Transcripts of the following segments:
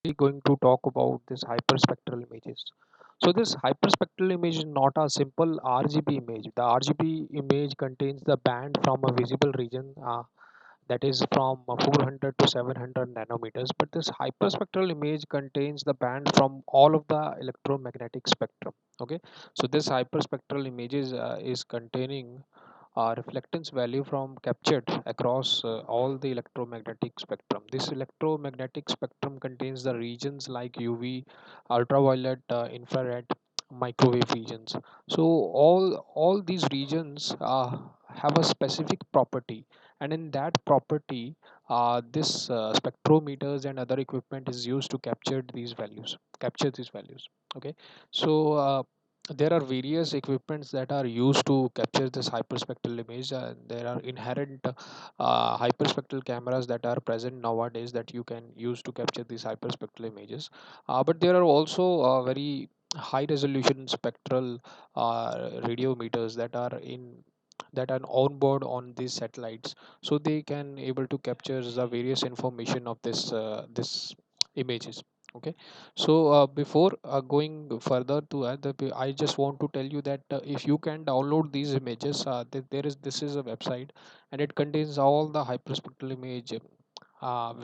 We're going to talk about this hyperspectral images. So this hyperspectral image is not a simple RGB image. The RGB image contains the band from a visible region that is from 400 to 700 nanometers. But this hyperspectral image contains the band from all of the electromagnetic spectrum. Okay, so this hyperspectral images is containing reflectance value from captured across all the electromagnetic spectrum. This electromagnetic spectrum contains the regions like UV, ultraviolet, infrared, microwave regions. So all these regions have a specific property, and in that property, this spectrometers and other equipment is used to capture these values. Okay, so. There are various equipments that are used to capture this hyperspectral image. There are inherent hyperspectral cameras that are present nowadays that you can use to capture these hyperspectral images, but there are also very high resolution spectral radiometers that are on board on these satellites, so they can able to capture the various information of this images. Okay, so before going further to I just want to tell you that if you can download these images, there is this is a website, and it contains all the hyperspectral image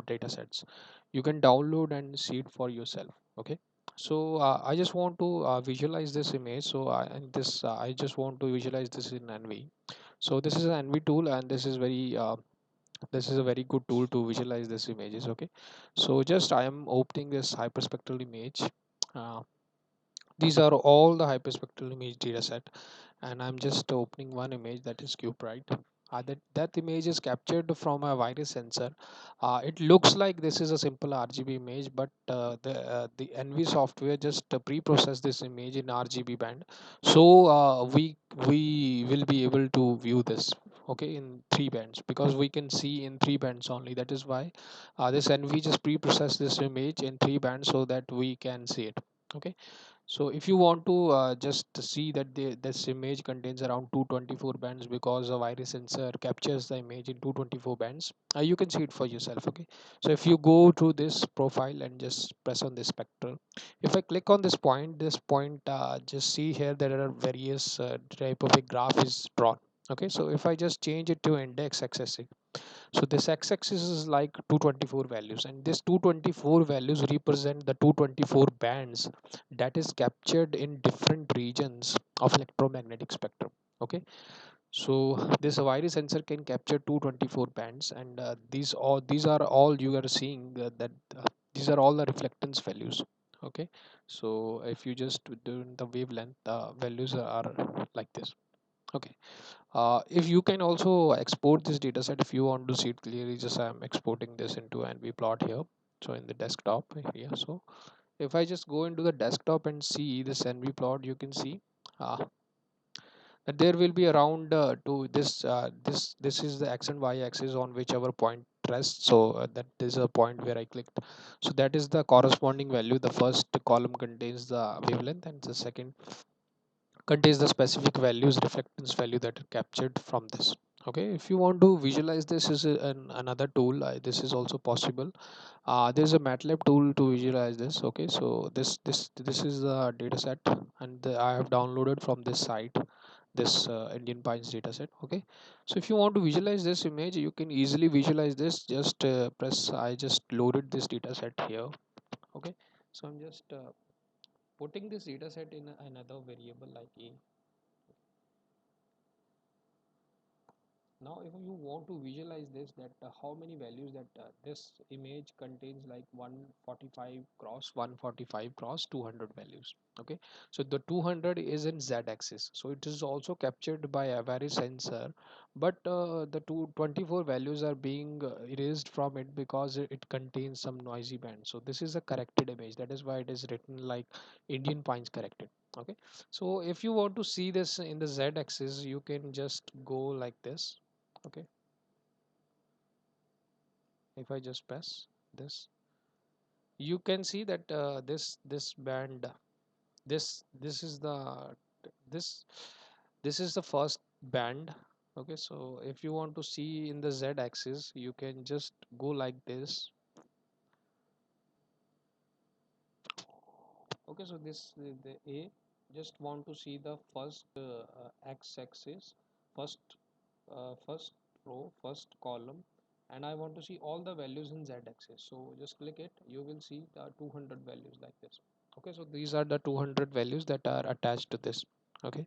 data sets. You can download and see it for yourself. Okay, so I just want to visualize this image. So I just want to visualize this in NV. So this is an NV tool, and this is a very good tool to visualize this images. Okay, so just I am opening this hyperspectral image. uh, these are all the hyperspectral image data set, and I'm just opening one image, that is cuprite. That image is captured from a virus sensor. It looks like this is a simple RGB image, but the NV software just pre-process this image in RGB band, so we will be able to view this, okay, in three bands, because we can see in three bands only. That is why this NV just pre-process this image in three bands so that we can see it. Okay, so if you want to just see that this image contains around 224 bands, because a iris sensor captures the image in 224 bands, you can see it for yourself. Okay, so if you go to this profile and just press on this spectral, if I click on this point, just see here there are various type of a graph is drawn. Okay, so if I just change it to index axis, so this x-axis is like 224 values, and this 224 values represent the 224 bands that is captured in different regions of electromagnetic spectrum. Okay, so this virus sensor can capture 224 bands, and these are all you are seeing, that these are all the reflectance values. Okay, so if you just do the wavelength, values are like this. Okay, if you can also export this data set if you want to see it clearly, just I'm exporting this into NV plot here. So in the desktop here, so if I just go into the desktop and see this NV plot, you can see uh, that there will be around to this is the x and y axis on which our point rests. So that is a point where I clicked, so that is the corresponding value. The first column contains the wavelength, and the second contains the specific values, reflectance value, that are captured from this. Okay, if you want to visualize this is another tool, this is also possible. There's a MATLAB tool to visualize this. Okay, so this is the data set, and I have downloaded from this site, this Indian Pines data set. Okay, so if you want to visualize this image, you can easily visualize this. Just press, I just loaded this data set here. Okay, so I'm just putting this data set in another variable like a. Now if you want to visualize this, that how many values that this image contains, like 145 cross 145 cross 200 values. Okay, so the 200 is in z axis, so it is also captured by a very sensor, but the 224 values are being erased from it because it contains some noisy band. So this is a corrected image, that is why it is written like Indian Pines corrected. Okay, so if you want to see this in the z axis, you can just go like this. Okay, if I just press this, you can see that this band, this is the this this is the first band. Okay, so if you want to see in the z axis, you can just go like this. Okay, so this the A, just want to see the first x-axis, first first row, first column, and I want to see all the values in z-axis. So just click it, you will see the 200 values like this. Okay, so these are the 200 values that are attached to this. Okay,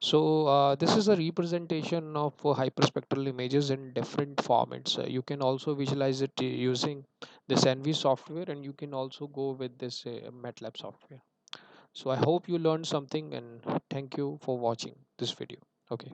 so this is a representation of hyperspectral images in different formats. You can also visualize it using this NV software, and you can also go with this MATLAB software. So I hope you learned something, and thank you for watching this video. Okay.